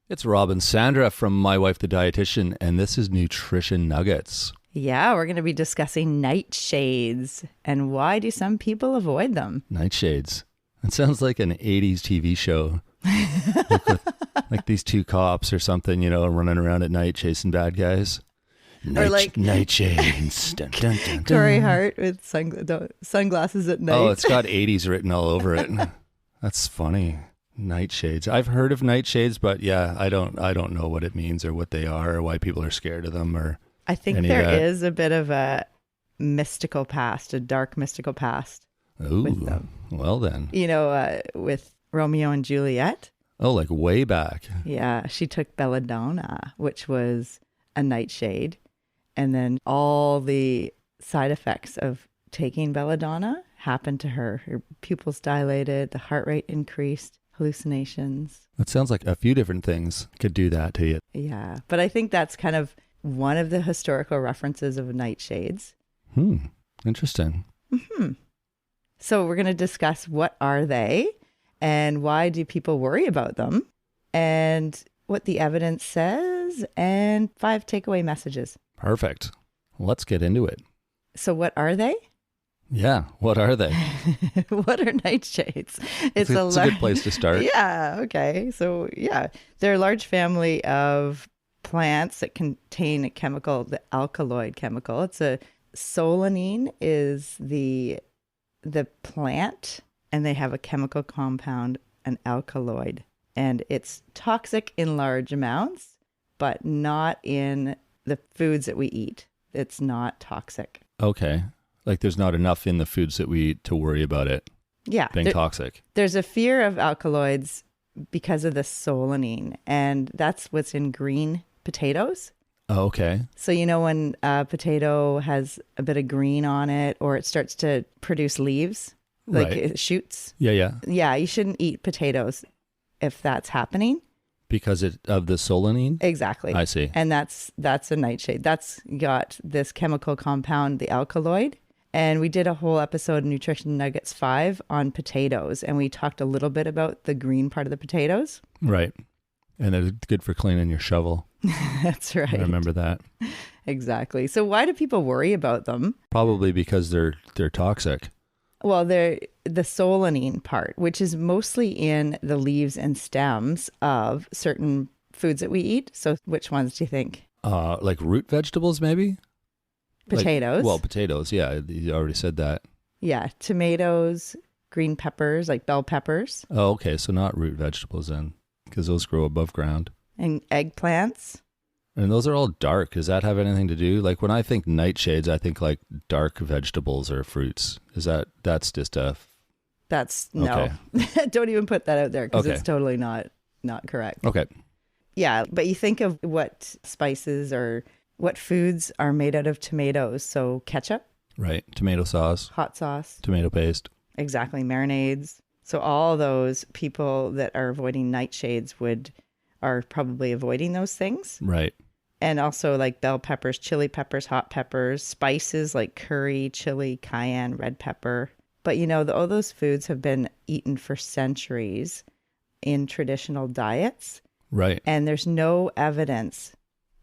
It's Rob and Sandra from My Wife the Dietitian, and this is Nutrition Nuggets. Yeah, we're going to be discussing nightshades and why do some people avoid them? Nightshades. It sounds like an 80s TV show. like these two cops or something, running around at night chasing bad guys. Or like Nightshades. Dun, dun, dun, dun. Corey Hart with sunglasses at night. Oh, it's got 80s written all over it. That's funny. Nightshades. I've heard of nightshades, but yeah, I don't know what it means or what they are or why people are scared of them or I think there is a bit of a mystical past, a dark mystical past. Ooh, with them. Well then. With Romeo and Juliet. Oh, like way back. Yeah, she took belladonna, which was a nightshade, and then all the side effects of taking belladonna happened to her. Her pupils dilated, the heart rate increased, hallucinations. It sounds like a few different things could do that to you. Yeah, but I think that's kind of one of the historical references of nightshades. Interesting. Mm-hmm. So we're going to discuss what are they and why do people worry about them and what the evidence says and 5 takeaway messages. Perfect. Let's get into it. So what are they? Yeah, what are they? What are nightshades? It's a good place to start. Yeah, okay. So yeah, they're a large family of plants that contain a chemical, the alkaloid chemical. It's a solanine is the plant, and they have a chemical compound, an alkaloid, and it's toxic in large amounts, but not in the foods that we eat. It's not toxic. Okay. Like there's not enough in the foods that we eat to worry about it being toxic. There's a fear of alkaloids because of the solanine, and that's what's in green potatoes. Oh, okay. So when a potato has a bit of green on it or it starts to produce leaves, like right. It shoots. Yeah. Yeah, you shouldn't eat potatoes if that's happening. Because of the solanine? Exactly. I see. And that's a nightshade. That's got this chemical compound, the alkaloid. And we did a whole episode of Nutrition Nuggets 5 on potatoes. And we talked a little bit about the green part of the potatoes. Right. And they're good for cleaning your shovel. That's right. I remember that. Exactly. So why do people worry about them? Probably because they're toxic. Well, they're the solanine part, which is mostly in the leaves and stems of certain foods that we eat. So which ones do you think? Like root vegetables, maybe? Potatoes. Potatoes. Yeah, you already said that. Yeah. Tomatoes, green peppers, like bell peppers. Oh, okay. So not root vegetables then, because those grow above ground. And eggplants. And those are all dark. Does that have anything to do? Like when I think nightshades, I think like dark vegetables or fruits. That's just a... That's no. Okay. Don't even put that out there because it's totally not correct. Okay. Yeah, but you think of what spices or what foods are made out of tomatoes. So ketchup. Right. Tomato sauce. Hot sauce. Tomato paste. Exactly. Marinades. So all those people that are avoiding nightshades are probably avoiding those things. Right. And also like bell peppers, chili peppers, hot peppers, spices like curry, chili, cayenne, red pepper. But all those foods have been eaten for centuries in traditional diets. Right. And there's no evidence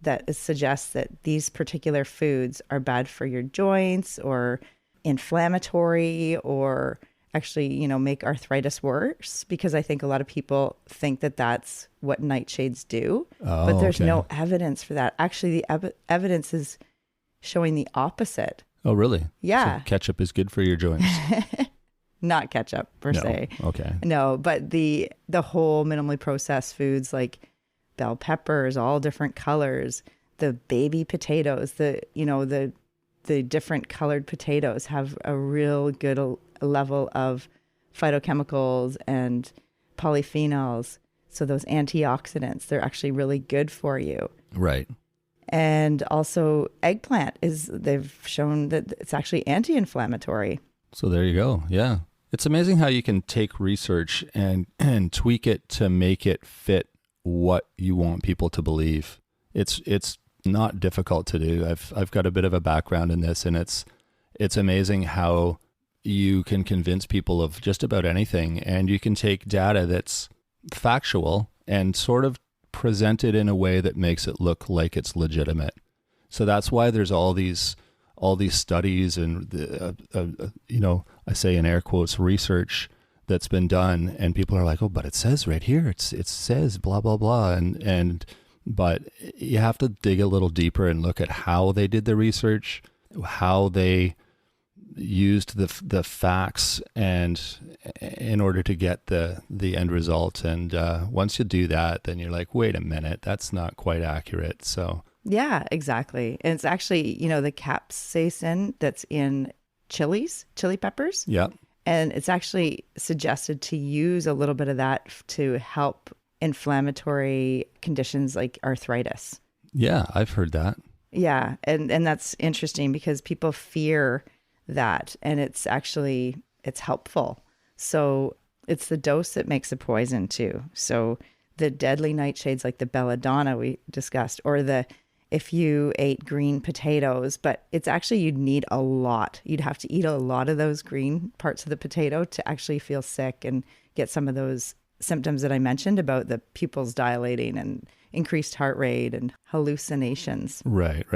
that suggests that these particular foods are bad for your joints or inflammatory or actually, make arthritis worse, because I think a lot of people think that that's what nightshades do. Oh, but there's okay. no evidence for that. Actually, the evidence is showing the opposite. Oh, really? Yeah. So ketchup is good for your joints. Not ketchup per se. Okay. No, but the whole minimally processed foods like bell peppers, all different colors, the baby potatoes, the different colored potatoes have a real good level of phytochemicals and polyphenols. So those antioxidants, they're actually really good for you. Right. And also eggplant they've shown that it's actually anti-inflammatory. So there you go. Yeah. It's amazing how you can take research and tweak it to make it fit what you want people to believe. It's not difficult to do. I've got a bit of a background in this, and it's amazing how you can convince people of just about anything, and you can take data that's factual and sort of presented in a way that makes it look like it's legitimate. So that's why there's all these studies and I say in air quotes research that's been done, and people are like, oh, but it says right here, it says blah blah blah, but you have to dig a little deeper and look at how they did the research, how they used the facts, and in order to get the end result. And once you do that, then you're like, wait a minute, that's not quite accurate. So yeah, exactly. And it's actually, the capsaicin that's in chili peppers. yeah. And it's actually suggested to use a little bit of that to help inflammatory conditions like arthritis. Yeah, I've heard that. Yeah. And that's interesting because people fear that, and it's helpful. So it's the dose that makes a poison too. So the deadly nightshades like the belladonna we discussed, or if you ate green potatoes, but it's actually, you'd need a lot. You'd have to eat a lot of those green parts of the potato to actually feel sick and get some of those symptoms that I mentioned about the pupils dilating and increased heart rate and hallucinations. Right.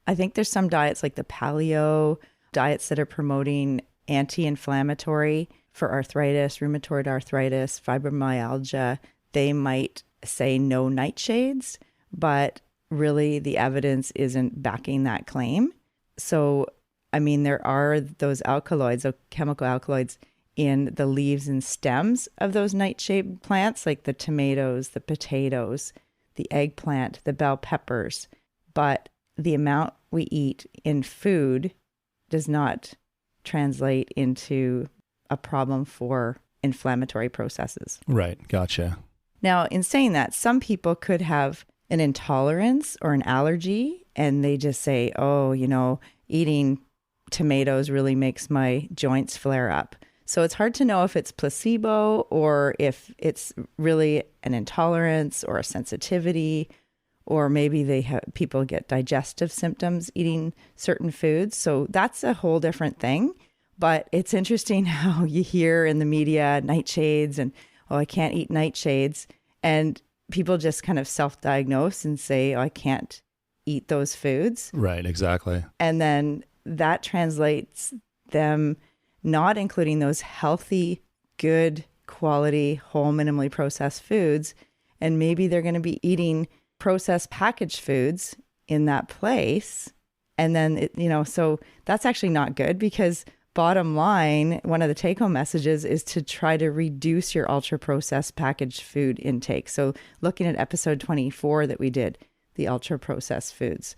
I think there's some diets like the paleo diets that are promoting anti-inflammatory for arthritis, rheumatoid arthritis, fibromyalgia. They might say no nightshades, but really the evidence isn't backing that claim. So, I mean, there are those alkaloids, those chemical alkaloids in the leaves and stems of those nightshade plants, like the tomatoes, the potatoes, the eggplant, the bell peppers. But the amount we eat in food does not translate into a problem for inflammatory processes. Right. Gotcha. Now, in saying that, some people could have an intolerance or an allergy, and they just say, oh, eating tomatoes really makes my joints flare up. So it's hard to know if it's placebo or if it's really an intolerance or a sensitivity, or maybe people get digestive symptoms eating certain foods. So that's a whole different thing. But it's interesting how you hear in the media nightshades and, oh, I can't eat nightshades. And people just kind of self-diagnose and say, oh, I can't eat those foods. Right, exactly. And then that translates them not including those healthy, good quality, whole, minimally processed foods. And maybe they're going to be eating processed packaged foods in that place. And then, so that's actually not good, because bottom line, one of the take-home messages is to try to reduce your ultra-processed packaged food intake. So looking at episode 24 that we did, the ultra-processed foods,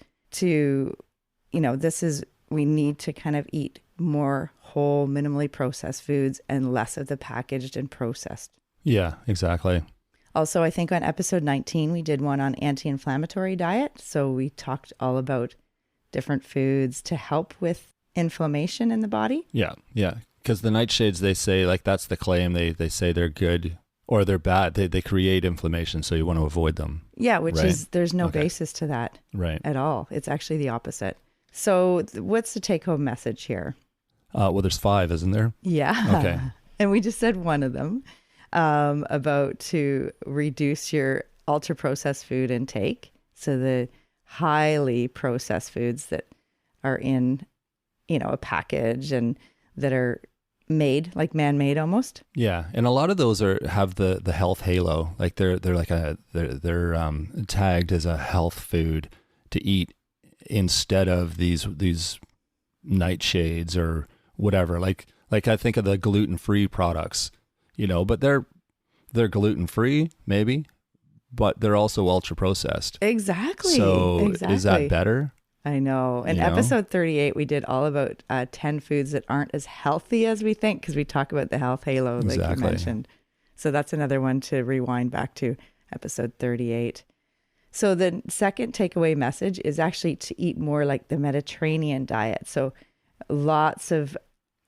we need to kind of eat more whole, minimally processed foods and less of the packaged and processed. Yeah, exactly. Also, I think on episode 19, we did one on anti-inflammatory diet. So we talked all about different foods to help with inflammation in the body. Yeah. Because the nightshades, they say, like, that's the claim. They say they're good or they're bad. They create inflammation, so you want to avoid them. Yeah, which right? There's no basis to that at all. It's actually the opposite. So what's the take-home message here? Well, there's 5, isn't there? Yeah. Okay. And we just said one of them, about to reduce your ultra-processed food intake. So the highly processed foods that are in, a package and that are made, like man-made almost. Yeah, and a lot of those have the health halo. Like they're tagged as a health food to eat instead of these nightshades or whatever. Like I think of the gluten-free products, but they're gluten-free maybe, but they're also ultra-processed. Exactly. So is that better? I know. In episode 38, we did all about 10 foods that aren't as healthy as we think, because we talk about the health halo, like you mentioned. So that's another one to rewind back to episode 38. So the second takeaway message is actually to eat more like the Mediterranean diet. So lots of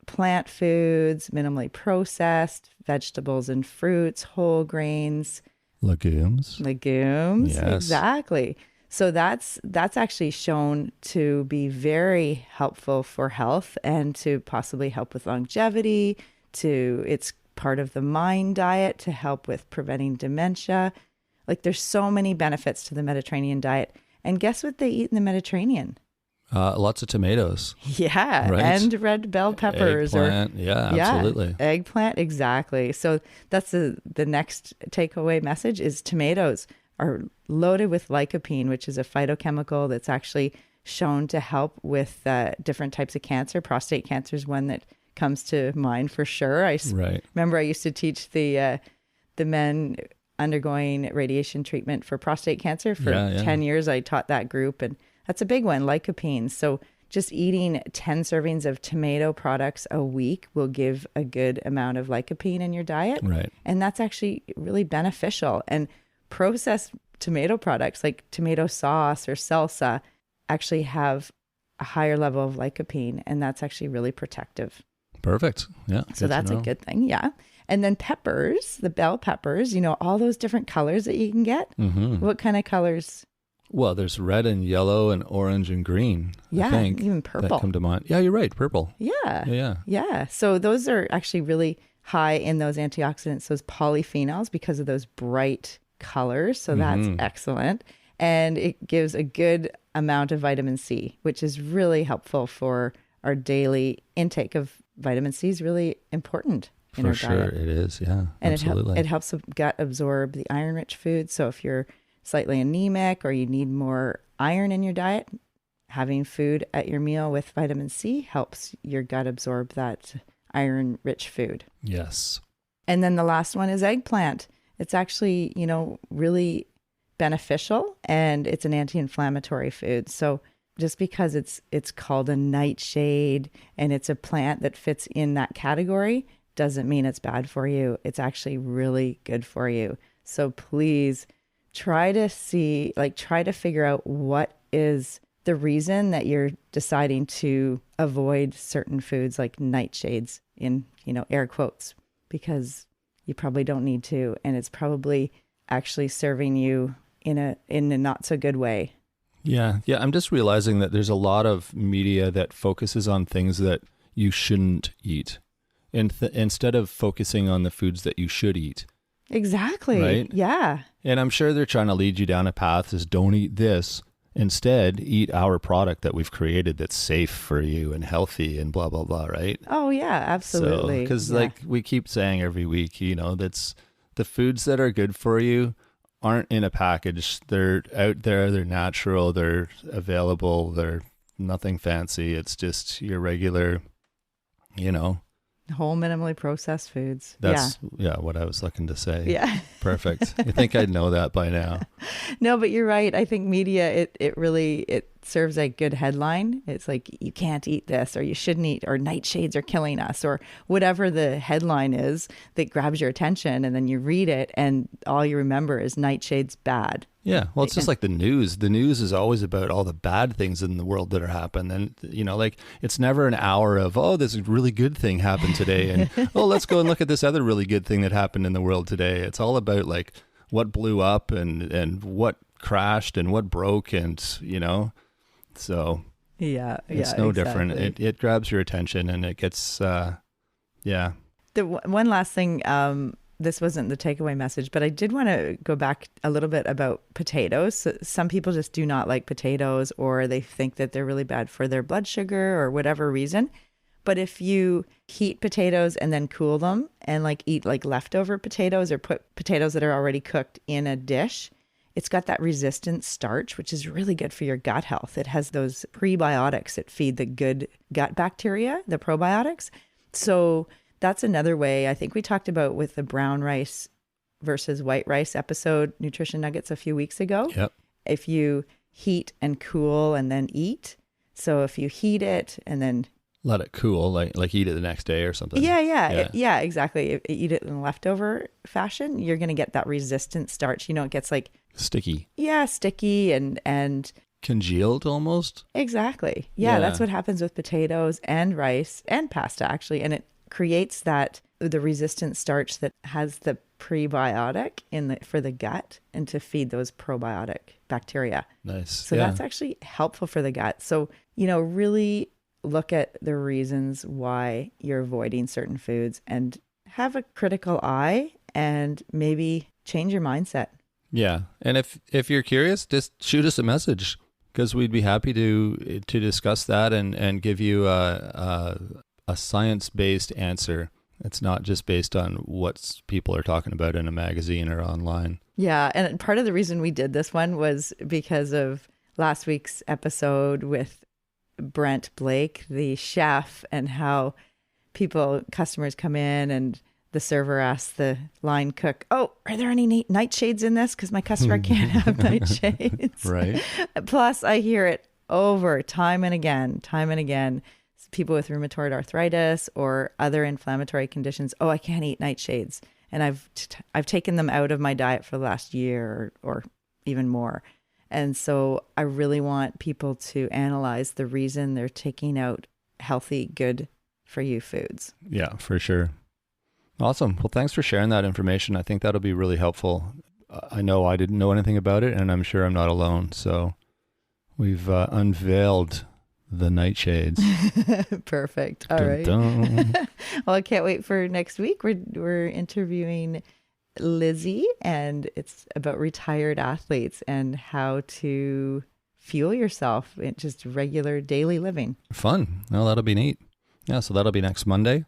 plant foods, minimally processed, vegetables and fruits, whole grains. Legumes. Yes. Exactly. So that's actually shown to be very helpful for health and to possibly help with longevity. It's part of the mind diet to help with preventing dementia. Like there's so many benefits to the Mediterranean diet. And guess what they eat in the Mediterranean? Lots of tomatoes. Yeah, Right? and red bell peppers. Eggplant. Absolutely. Eggplant, exactly. So that's the next takeaway message is tomatoes are loaded with lycopene, which is a phytochemical that's actually shown to help with different types of cancer. Prostate cancer is one that comes to mind for sure. Remember I used to teach the men undergoing radiation treatment for prostate cancer for 10 years. I taught that group, and that's a big one, lycopene. So just eating 10 servings of tomato products a week will give a good amount of lycopene in your diet. Right. And that's actually really beneficial. And processed tomato products like tomato sauce or salsa actually have a higher level of lycopene, and that's actually really protective. Perfect. Yeah. So that's a good thing. Yeah. And then peppers, the bell peppers, all those different colors that you can get. Mm-hmm. What kind of colors? Well, there's red and yellow and orange and green. Yeah, I think, even purple. that come to mind. Yeah, you're right. Purple. Yeah. So those are actually really high in those antioxidants, those polyphenols, because of those bright colors. So that's excellent. And it gives a good amount of vitamin C, which is really helpful for our daily intake of vitamin C is really important in our diet. For sure it is. Yeah, and absolutely. it helps the gut absorb the iron-rich foods. So if you're slightly anemic or you need more iron in your diet, having food at your meal with vitamin C helps your gut absorb that iron-rich food. Yes. And then the last one is eggplant. It's actually, really beneficial, and it's an anti-inflammatory food. So just because it's called a nightshade and it's a plant that fits in that category doesn't mean it's bad for you. It's actually really good for you. So please try to figure out what is the reason that you're deciding to avoid certain foods like nightshades in, air quotes, because you probably don't need to. And it's probably actually serving you in a not so good way. Yeah. I'm just realizing that there's a lot of media that focuses on things that you shouldn't eat, instead of focusing on the foods that you should eat. Exactly. Right? Yeah. And I'm sure they're trying to lead you down a path is don't eat this. Instead, eat our product that we've created that's safe for you and healthy and blah, blah, blah, right? Oh, yeah, absolutely. Because like we keep saying every week, that's the foods that are good for you aren't in a package. They're out there, they're natural, they're available, they're nothing fancy. It's just your regular, whole minimally processed foods. That's what I was looking to say. Yeah. Perfect. You think I'd know that by now? No, but you're right. I think media, it serves a good headline. It's like, you can't eat this, or you shouldn't eat, or nightshades are killing us, or whatever the headline is that grabs your attention. And then you read it and all you remember is nightshades bad. Yeah. Well, it's just like the news. The news is always about all the bad things in the world that are happening. And, it's never an hour of, oh, this really good thing happened today. And, oh, let's go and look at this other really good thing that happened in the world today. It's all about like what blew up and what crashed and what broke and, so it's no different. It grabs your attention and it gets, The one last thing, this wasn't the takeaway message, but I did want to go back a little bit about potatoes. So some people just do not like potatoes, or they think that they're really bad for their blood sugar or whatever reason. But if you heat potatoes and then cool them and eat leftover potatoes, or put potatoes that are already cooked in a dish, it's got that resistant starch, which is really good for your gut health. It has those prebiotics that feed the good gut bacteria, the probiotics. So that's another way. I think we talked about with the brown rice versus white rice episode, Nutrition Nuggets, a few weeks ago. Yep. If you heat and cool and then eat. So if you heat it and then let it cool, like eat it the next day or something. Yeah, exactly. Eat it in leftover fashion, you're going to get that resistant starch. It gets sticky. Yeah, sticky and congealed almost. Exactly. Yeah, that's what happens with potatoes and rice and pasta actually, and it creates the resistant starch that has the prebiotic for the gut and to feed those probiotic bacteria. Nice. So that's actually helpful for the gut. So, really look at the reasons why you're avoiding certain foods and have a critical eye and maybe change your mindset. Yeah. And if you're curious, just shoot us a message, because we'd be happy to discuss that and give you a science-based answer. It's not just based on what people are talking about in a magazine or online. Yeah. And part of the reason we did this one was because of last week's episode with Brent Blake, the chef, and how customers come in and the server asks the line cook, "Oh, are there any nightshades in this? Because my customer can't have nightshades." Right. Plus, I hear it time and again. People with rheumatoid arthritis or other inflammatory conditions. "Oh, I can't eat nightshades," and I've taken them out of my diet for the last year or even more. And so I really want people to analyze the reason they're taking out healthy, good for you foods. Yeah, for sure. Awesome. Well, thanks for sharing that information. I think that'll be really helpful. I know I didn't know anything about it, and I'm sure I'm not alone. So we've unveiled the nightshades. Perfect. All right. Well, I can't wait for next week. We're interviewing Lizzie, and it's about retired athletes and how to fuel yourself in just regular daily living. Fun. Well, that'll be neat. Yeah, so that'll be next Monday.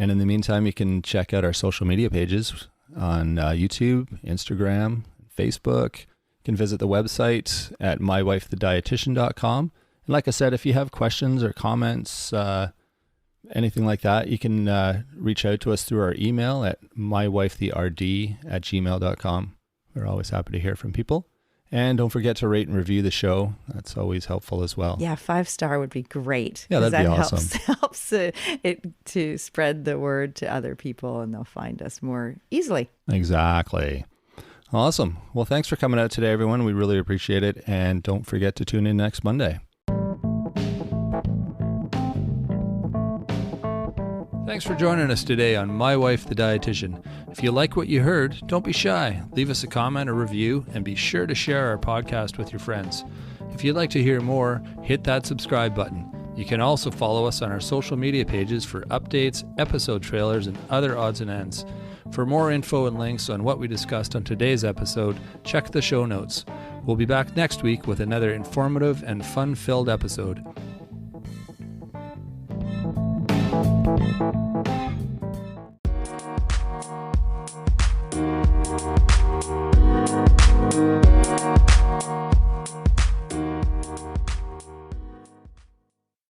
And in the meantime, you can check out our social media pages on YouTube, Instagram, Facebook. You can visit the website at mywifethedietitian.com. And like I said, if you have questions or comments, anything like that, you can reach out to us through our email at mywifetherd@gmail.com. We're always happy to hear from people. And don't forget to rate and review the show. That's always helpful as well. Yeah, 5-star would be great. Yeah, that'd be awesome. Helps it to spread the word to other people, and they'll find us more easily. Exactly. Awesome. Well, thanks for coming out today, everyone. We really appreciate it. And don't forget to tune in next Monday. Thanks for joining us today on My Wife the Dietitian. If you like what you heard, don't be shy. Leave us a comment or review, and be sure to share our podcast with your friends. If you'd like to hear more, hit that subscribe button. You can also follow us on our social media pages for updates, episode trailers, and other odds and ends. For more info and links on what we discussed on today's episode, check the show notes. We'll be back next week with another informative and fun-filled episode.